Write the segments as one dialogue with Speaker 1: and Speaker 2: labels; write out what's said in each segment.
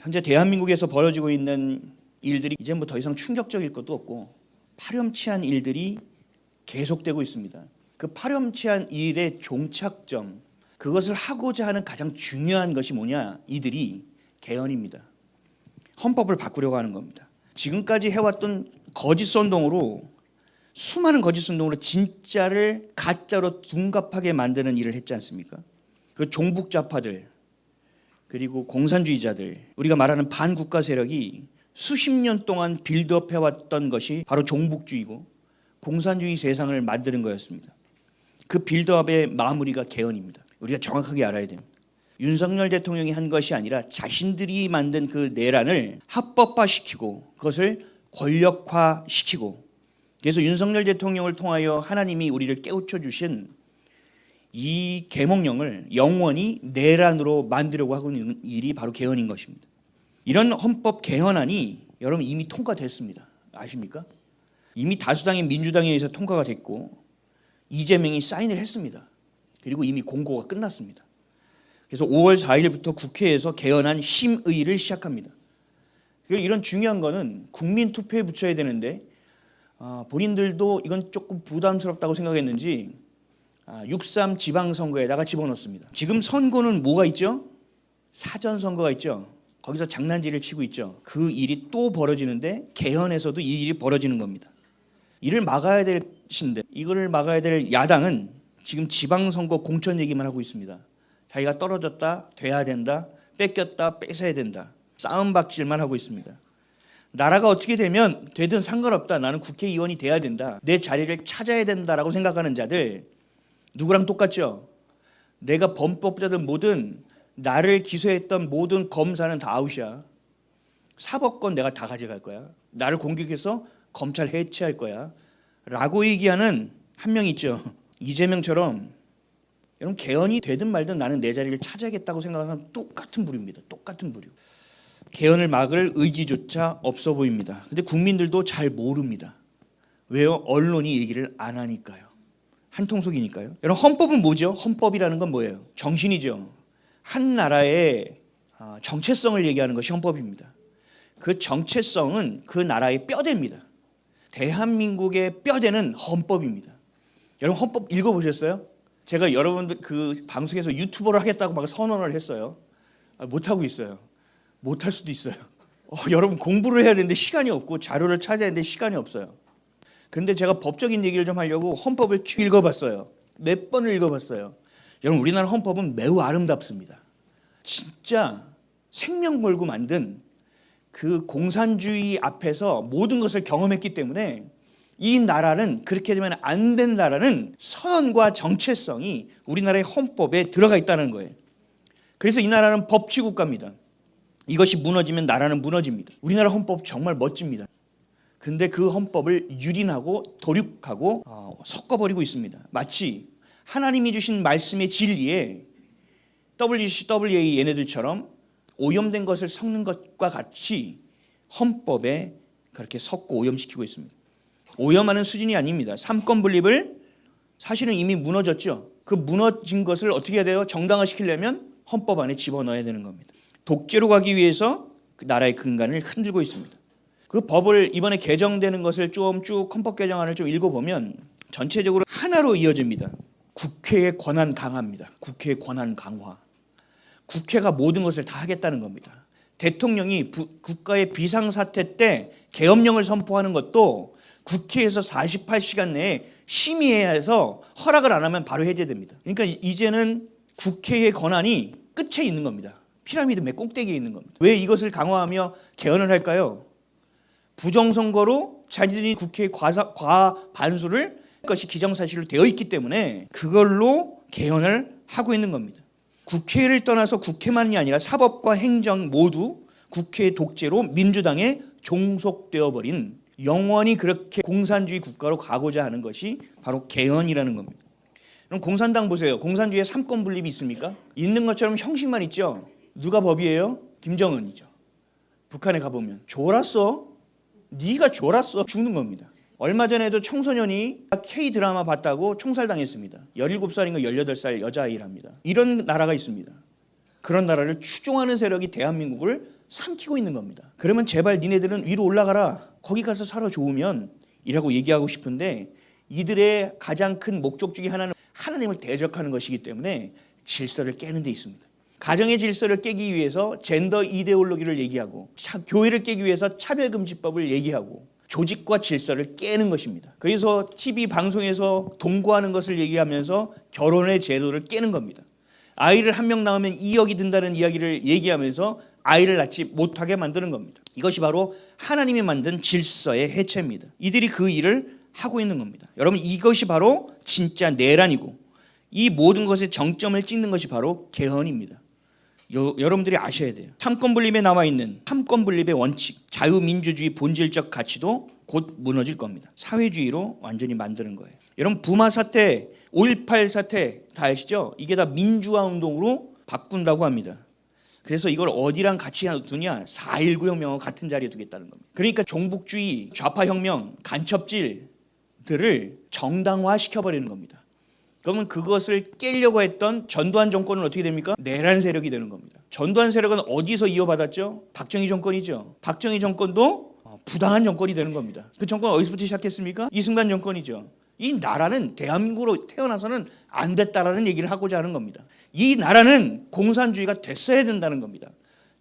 Speaker 1: 현재 대한민국에서 벌어지고 있는 일들이 이제 뭐 더 이상 충격적일 것도 없고 파렴치한 일들이 계속되고 있습니다. 그 파렴치한 일의 종착점, 그것을 하고자 하는 가장 중요한 것이 뭐냐? 이들이 개헌입니다. 헌법을 바꾸려고 하는 겁니다. 지금까지 해왔던 거짓 선동으로, 수많은 거짓 선동으로 진짜를 가짜로 둔갑하게 만드는 일을 했지 않습니까? 그 종북좌파들, 그리고 공산주의자들, 우리가 말하는 반국가 세력이 수십 년 동안 빌드업 해왔던 것이 바로 종북주의고 공산주의 세상을 만드는 거였습니다. 그 빌드업의 마무리가 개헌입니다. 우리가 정확하게 알아야 됩니다. 윤석열 대통령이 한 것이 아니라 자신들이 만든 그 내란을 합법화시키고 그것을 권력화시키고, 그래서 윤석열 대통령을 통하여 하나님이 우리를 깨우쳐 주신 이 계몽령을 영원히 내란으로 만들려고 하고 있는 일이 바로 개헌인 것입니다. 이런 헌법 개헌안이 여러분 이미 통과됐습니다. 아십니까? 이미 다수당인 민주당에 의해서 통과가 됐고 이재명이 사인을 했습니다. 그리고 이미 공고가 끝났습니다. 그래서 5월 4일부터 국회에서 개헌안 심의를 시작합니다. 이런 중요한 거는 국민 투표에 붙여야 되는데 본인들도 이건 조금 부담스럽다고 생각했는지 6.3 지방선거에다가 집어넣습니다. 지금 선거는 뭐가 있죠? 사전선거가 있죠. 거기서 장난질을 치고 있죠. 그 일이 또 벌어지는데 개헌에서도 이 일이 벌어지는 겁니다. 이를 막아야 될 신데, 이거를 막아야 될 야당은 지금 지방선거 공천 얘기만 하고 있습니다. 자기가 떨어졌다, 돼야 된다, 뺏겼다, 뺏어야 된다, 싸움박질만 하고 있습니다. 나라가 어떻게 되든 상관없다, 나는 국회의원이 돼야 된다, 내 자리를 찾아야 된다라고 생각하는 자들 누구랑 똑같죠? 내가 범법자든 뭐든 나를 기소했던 모든 검사는 다 아웃이야. 사법권 내가 다 가져갈 거야. 나를 공격해서 검찰 해체할 거야 라고 얘기하는 한 명 있죠. 이재명처럼 여러분 개헌이 되든 말든 나는 내 자리를 찾아야겠다고 생각하는 똑같은 부류입니다. 똑같은 부류. 개헌을 막을 의지조차 없어 보입니다. 근데 국민들도 잘 모릅니다. 왜요? 언론이 얘기를 안 하니까요. 한통속이니까요. 여러분 헌법은 뭐죠? 헌법이라는 건 뭐예요? 정신이죠. 한 나라의 정체성을 얘기하는 것이 헌법입니다. 그 정체성은 그 나라의 뼈대입니다. 대한민국의 뼈대는 헌법입니다. 여러분 헌법 읽어보셨어요? 제가 여러분들 그 방송에서 유튜버를 하겠다고 막 선언을 했어요. 못하고 있어요. 못할 수도 있어요. 여러분 공부를 해야 되는데 시간이 없고 자료를 찾아야 되는데 시간이 없어요. 근데 제가 법적인 얘기를 좀 하려고 헌법을 쭉 읽어봤어요. 몇 번을 읽어봤어요. 여러분 우리나라 헌법은 매우 아름답습니다. 진짜 생명 걸고 만든 그 공산주의 앞에서 모든 것을 경험했기 때문에 이 나라는, 그렇게 되면 안 된 나라는 선언과 정체성이 우리나라의 헌법에 들어가 있다는 거예요. 그래서 이 나라는 법치국가입니다. 이것이 무너지면 나라는 무너집니다. 우리나라 헌법 정말 멋집니다. 근데 그 헌법을 유린하고 도륙하고 섞어버리고 있습니다. 마치 하나님이 주신 말씀의 진리에 WCWA 얘네들처럼 오염된 것을 섞는 것과 같이 헌법에 그렇게 섞고 오염시키고 있습니다. 오염하는 수준이 아닙니다. 삼권 분립을 사실은 이미 무너졌죠. 그 무너진 것을 어떻게 해야 돼요? 정당화시키려면 헌법 안에 집어넣어야 되는 겁니다. 독재로 가기 위해서 그 나라의 근간을 흔들고 있습니다. 그 법을 이번에 개정되는 것을 좀 쭉 헌법 개정안을 좀 읽어보면 전체적으로 하나로 이어집니다. 국회의 권한 강화입니다. 국회의 권한 강화. 국회가 모든 것을 다 하겠다는 겁니다. 대통령이 국가의 비상사태 때 계엄령을 선포하는 것도 국회에서 48시간 내에 심의해야 해서 허락을 안 하면 바로 해제됩니다. 그러니까 이제는 국회의 권한이 끝에 있는 겁니다. 피라미드 맨 꼭대기에 있는 겁니다. 왜 이것을 강화하며 개헌을 할까요? 부정선거로 자기들이 국회의 과반수를 것이 기정사실로 되어 있기 때문에 그걸로 개헌을 하고 있는 겁니다. 국회를 떠나서 국회만이 아니라 사법과 행정 모두 국회의 독재로 민주당에 종속되어 버린, 영원히 그렇게 공산주의 국가로 가고자 하는 것이 바로 개헌이라는 겁니다. 그럼 공산당 보세요. 공산주의에 삼권 분립이 있습니까? 있는 것처럼 형식만 있죠. 누가 법이에요? 김정은이죠. 북한에 가보면 졸았어. 네가 졸았어. 죽는 겁니다. 얼마 전에도 청소년이 K드라마 봤다고 총살당했습니다. 17살인가 18살 여자아이랍니다. 이런 나라가 있습니다. 그런 나라를 추종하는 세력이 대한민국을 삼키고 있는 겁니다. 그러면 제발 니네들은 위로 올라가라. 거기 가서 살아 좋으면 이라고 얘기하고 싶은데 이들의 가장 큰 목적 중에 하나는 하나님을 대적하는 것이기 때문에 질서를 깨는 데 있습니다. 가정의 질서를 깨기 위해서 젠더 이데올로기를 얘기하고 교회를 깨기 위해서 차별금지법을 얘기하고 조직과 질서를 깨는 것입니다. 그래서 TV 방송에서 동거하는 것을 얘기하면서 결혼의 제도를 깨는 겁니다. 아이를 한 명 낳으면 2억이 든다는 이야기를 얘기하면서 아이를 낳지 못하게 만드는 겁니다. 이것이 바로 하나님이 만든 질서의 해체입니다. 이들이 그 일을 하고 있는 겁니다. 여러분 이것이 바로 진짜 내란이고 이 모든 것의 정점을 찍는 것이 바로 개헌입니다. 여러분들이 아셔야 돼요. 삼권분립에 나와 있는 삼권분립의 원칙, 자유민주주의 본질적 가치도 곧 무너질 겁니다. 사회주의로 완전히 만드는 거예요. 여러분 부마 사태, 5.18 사태 다 아시죠? 이게 다 민주화 운동으로 바꾼다고 합니다. 그래서 이걸 어디랑 같이 두냐? 4.19 혁명과 같은 자리에 두겠다는 겁니다. 그러니까 종북주의, 좌파혁명, 간첩질들을 정당화시켜버리는 겁니다. 그러면 그것을 깨려고 했던 전두환 정권은 어떻게 됩니까? 내란 세력이 되는 겁니다. 전두환 세력은 어디서 이어받았죠? 박정희 정권이죠. 박정희 정권도 부당한 정권이 되는 겁니다. 그 정권 어디서부터 시작했습니까? 이승만 정권이죠. 이 나라는 대한민국으로 태어나서는 안 됐다라는 얘기를 하고자 하는 겁니다. 이 나라는 공산주의가 됐어야 된다는 겁니다.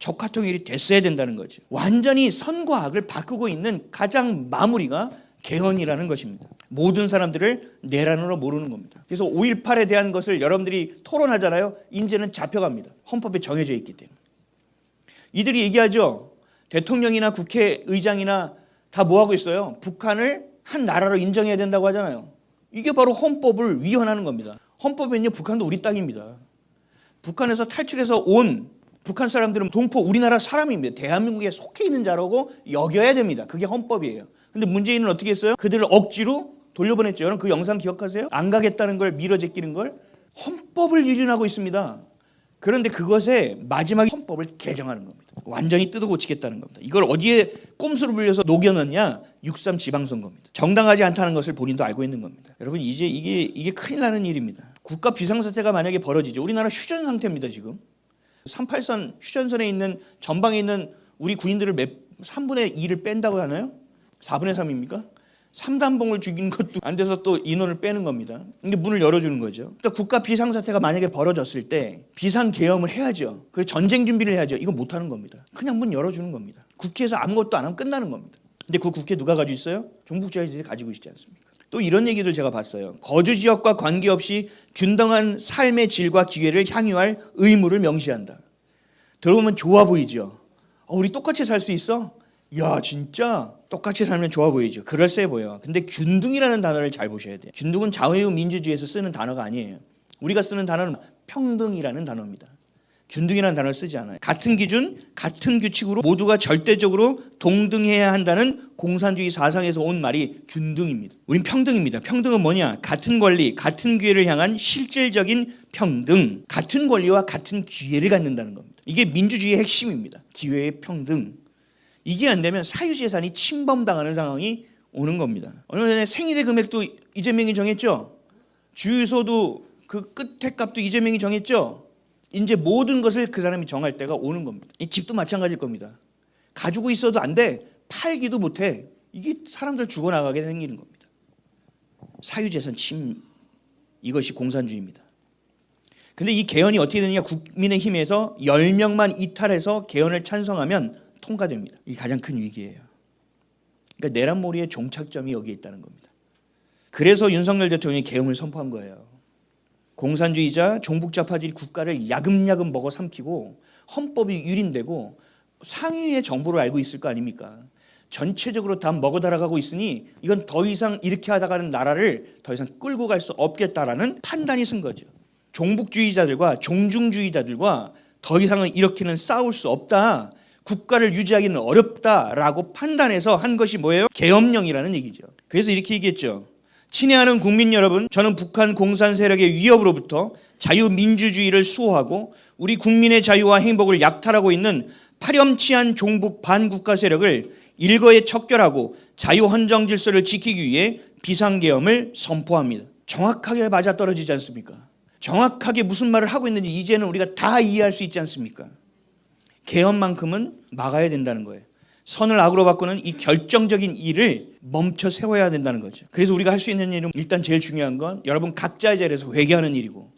Speaker 1: 적화통일이 됐어야 된다는 거죠. 완전히 선과 악을 바꾸고 있는 가장 마무리가 개헌이라는 것입니다. 모든 사람들을 내란으로 모르는 겁니다. 그래서 5.18에 대한 것을 여러분들이 토론하잖아요. 이제는 잡혀갑니다. 헌법에 정해져 있기 때문에. 이들이 얘기하죠. 대통령이나 국회의장이나 다 뭐하고 있어요? 북한을 한 나라로 인정해야 된다고 하잖아요. 이게 바로 헌법을 위헌하는 겁니다. 헌법에는요, 북한도 우리 땅입니다. 북한에서 탈출해서 온 북한 사람들은 동포 우리나라 사람입니다. 대한민국에 속해 있는 자라고 여겨야 됩니다. 그게 헌법이에요. 근데 문재인은 어떻게 했어요? 그들을 억지로 돌려보냈죠. 여러분 그 영상 기억하세요? 안 가겠다는 걸 밀어 제끼는 걸 헌법을 유린하고 있습니다. 그런데 그것의 마지막 헌법을 개정하는 겁니다. 완전히 뜯어고치겠다는 겁니다. 이걸 어디에 꼼수를 불려서 녹여넣냐? 6.3 지방선거입니다. 정당하지 않다는 것을 본인도 알고 있는 겁니다. 여러분 이제 이게 큰일 나는 일입니다. 국가 비상사태가 만약에 벌어지죠. 우리나라 휴전 상태입니다. 지금 38선 휴전선에 있는 전방에 있는 우리 군인들을 3분의 2를 뺀다고 하나요? 4분의 3입니까? 3단봉을 죽이는 것도 안 돼서 또 인원을 빼는 겁니다. 이게 문을 열어주는 거죠. 그러니까 국가 비상사태가 만약에 벌어졌을 때 비상계엄을 해야죠. 그래서 전쟁 준비를 해야죠. 이거 못하는 겁니다. 그냥 문 열어주는 겁니다. 국회에서 아무것도 안 하면 끝나는 겁니다. 근데 그 국회 누가 가지고 있어요? 종북주의자들이 가지고 있지 않습니까? 또 이런 얘기들 제가 봤어요. 거주 지역과 관계없이 균등한 삶의 질과 기회를 향유할 의무를 명시한다. 들어보면 좋아 보이죠. 우리 똑같이 살 수 있어? 야 진짜 똑같이 살면 좋아 보이죠. 그럴싸해 보여. 근데 균등이라는 단어를 잘 보셔야 돼요. 균등은 자유민주주의에서 쓰는 단어가 아니에요. 우리가 쓰는 단어는 평등이라는 단어입니다. 균등이라는 단어를 쓰지 않아요. 같은 기준, 같은 규칙으로 모두가 절대적으로 동등해야 한다는 공산주의 사상에서 온 말이 균등입니다. 우린 평등입니다. 평등은 뭐냐? 같은 권리, 같은 기회를 향한 실질적인 평등, 같은 권리와 같은 기회를 갖는다는 겁니다. 이게 민주주의의 핵심입니다. 기회의 평등. 이게 안 되면 사유재산이 침범당하는 상황이 오는 겁니다. 얼마 전에 생이대 금액도 이재명이 정했죠. 주유소도 그 끝에 값도 이재명이 정했죠. 이제 모든 것을 그 사람이 정할 때가 오는 겁니다. 이 집도 마찬가지일 겁니다. 가지고 있어도 안 돼. 팔기도 못해. 이게 사람들 죽어나가게 생기는 겁니다. 사유재산 침, 이것이 공산주의입니다. 근데 이 개헌이 어떻게 되느냐? 국민의힘에서 10명만 이탈해서 개헌을 찬성하면 통과됩니다. 이게 가장 큰 위기예요. 그러니까 내란몰이의 종착점이 여기에 있다는 겁니다. 그래서 윤석열 대통령이 계엄을 선포한 거예요. 공산주의자 종북좌파들이 국가를 야금야금 먹어 삼키고 헌법이 유린되고 상위의 정보를 알고 있을 거 아닙니까? 전체적으로 다 먹어 달아가고 있으니 이건 더 이상 이렇게 하다가는 나라를 더 이상 끌고 갈 수 없겠다라는 판단이 쓴 거죠. 종북주의자들과 종중주의자들과 더 이상은 이렇게는 싸울 수 없다. 국가를 유지하기는 어렵다라고 판단해서 한 것이 뭐예요? 계엄령이라는 얘기죠. 그래서 이렇게 얘기했죠. 친애하는 국민 여러분, 저는 북한 공산 세력의 위협으로부터 자유민주주의를 수호하고 우리 국민의 자유와 행복을 약탈하고 있는 파렴치한 종북 반국가 세력을 일거에 척결하고 자유헌정 질서를 지키기 위해 비상계엄을 선포합니다. 정확하게 맞아떨어지지 않습니까? 정확하게 무슨 말을 하고 있는지 이제는 우리가 다 이해할 수 있지 않습니까? 개헌만큼은 막아야 된다는 거예요. 선을 악으로 바꾸는 이 결정적인 일을 멈춰 세워야 된다는 거죠. 그래서 우리가 할 수 있는 일은 일단 제일 중요한 건 여러분 각자의 자리에서 회개하는 일이고,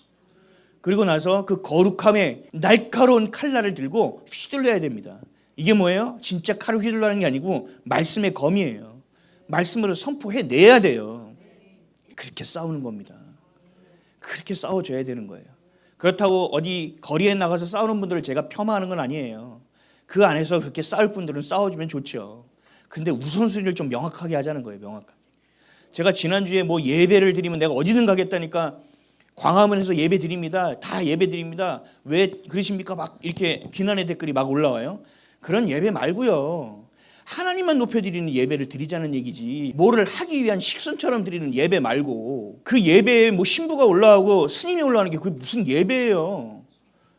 Speaker 1: 그리고 나서 그 거룩함에 날카로운 칼날을 들고 휘둘러야 됩니다. 이게 뭐예요? 진짜 칼을 휘둘러는 게 아니고 말씀의 검이에요. 말씀으로 선포해내야 돼요. 그렇게 싸우는 겁니다. 그렇게 싸워줘야 되는 거예요. 그렇다고 어디 거리에 나가서 싸우는 분들을 제가 폄하하는 건 아니에요. 그 안에서 그렇게 싸울 분들은 싸워주면 좋죠. 근데 우선순위를 좀 명확하게 하자는 거예요. 명확하게. 제가 지난주에 뭐 예배를 드리면 내가 어디든 가겠다니까 광화문에서 예배 드립니다. 다 예배 드립니다. 왜 그러십니까? 막 이렇게 비난의 댓글이 막 올라와요. 그런 예배 말고요. 하나님만 높여드리는 예배를 드리자는 얘기지, 뭐를 하기 위한 식순처럼 드리는 예배 말고, 그 예배에 뭐 신부가 올라오고 스님이 올라오는 게 그게 무슨 예배예요.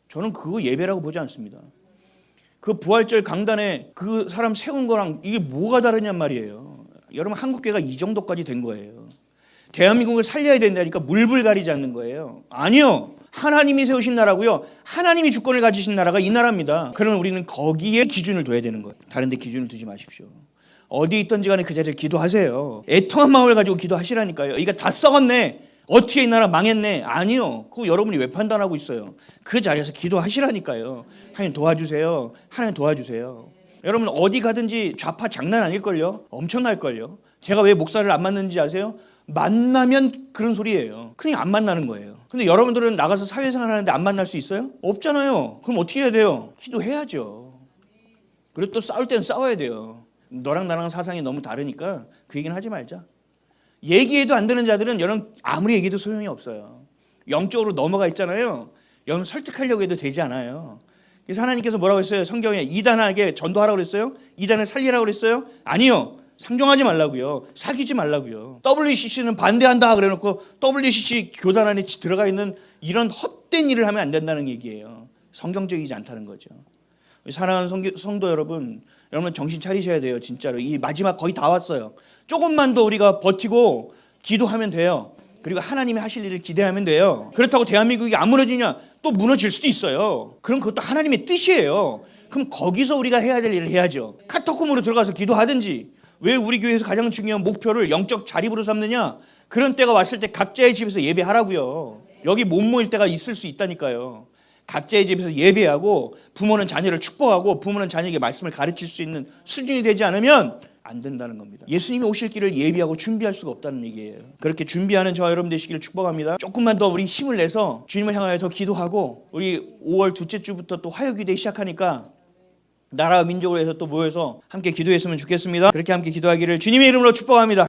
Speaker 1: 저는 그거 예배라고 보지 않습니다. 그 부활절 강단에 그 사람 세운 거랑 이게 뭐가 다르냔 말이에요. 여러분, 한국교회가 이 정도까지 된 거예요. 대한민국을 살려야 된다니까 물불 가리지 않는 거예요. 아니요. 하나님이 세우신 나라고요. 하나님이 주권을 가지신 나라가 이 나라입니다. 그러면 우리는 거기에 기준을 둬야 되는 거예요. 다른 데 기준을 두지 마십시오. 어디에 있든지 간에 그 자리에 기도하세요. 애통한 마음을 가지고 기도하시라니까요. 이거 다 썩었네. 어떻게 이 나라 망했네. 아니요. 그거 여러분이 왜 판단하고 있어요. 그 자리에서 기도하시라니까요. 하나님 도와주세요. 하나님 도와주세요. 여러분 어디 가든지 좌파 장난 아닐걸요. 엄청날걸요. 제가 왜 목사를 안 만나는지 아세요? 만나면 그런 소리예요. 그러니까 안 만나는 거예요. 근데 여러분들은 나가서 사회생활 하는데 안 만날 수 있어요? 없잖아요. 그럼 어떻게 해야 돼요? 기도해야죠. 그리고 또 싸울 때는 싸워야 돼요. 너랑 나랑 사상이 너무 다르니까 그 얘기는 하지 말자. 얘기해도 안 되는 자들은 여러분 아무리 얘기해도 소용이 없어요. 영적으로 넘어가 있잖아요. 여러분 설득하려고 해도 되지 않아요. 그래서 하나님께서 뭐라고 했어요? 성경에 이단에게 전도하라고 그랬어요? 이단을 살리라고 그랬어요? 아니요. 상종하지 말라고요. 사귀지 말라고요. WCC는 반대한다 그래놓고 WCC 교단 안에 들어가 있는 이런 헛된 일을 하면 안 된다는 얘기예요. 성경적이지 않다는 거죠. 사랑하는 성도 여러분, 여러분 정신 차리셔야 돼요. 진짜로 이 마지막 거의 다 왔어요. 조금만 더 우리가 버티고 기도하면 돼요. 그리고 하나님이 하실 일을 기대하면 돼요. 그렇다고 대한민국이 안 무너지냐? 또 무너질 수도 있어요. 그럼 그것도 하나님의 뜻이에요. 그럼 거기서 우리가 해야 될 일을 해야죠. 카타콤으로 들어가서 기도하든지. 왜 우리 교회에서 가장 중요한 목표를 영적 자립으로 삼느냐? 그런 때가 왔을 때 각자의 집에서 예배하라고요. 여기 못 모일 때가 있을 수 있다니까요. 각자의 집에서 예배하고 부모는 자녀를 축복하고 부모는 자녀에게 말씀을 가르칠 수 있는 수준이 되지 않으면 안 된다는 겁니다. 예수님이 오실 길을 예비하고 준비할 수가 없다는 얘기예요. 그렇게 준비하는 저와 여러분 되시기를 축복합니다. 조금만 더 우리 힘을 내서 주님을 향하여 더 기도하고, 우리 5월 둘째 주부터 또 화요기대 시작하니까 나라와 민족을 위해서 또 모여서 함께 기도했으면 좋겠습니다. 그렇게 함께 기도하기를 주님의 이름으로 축복합니다.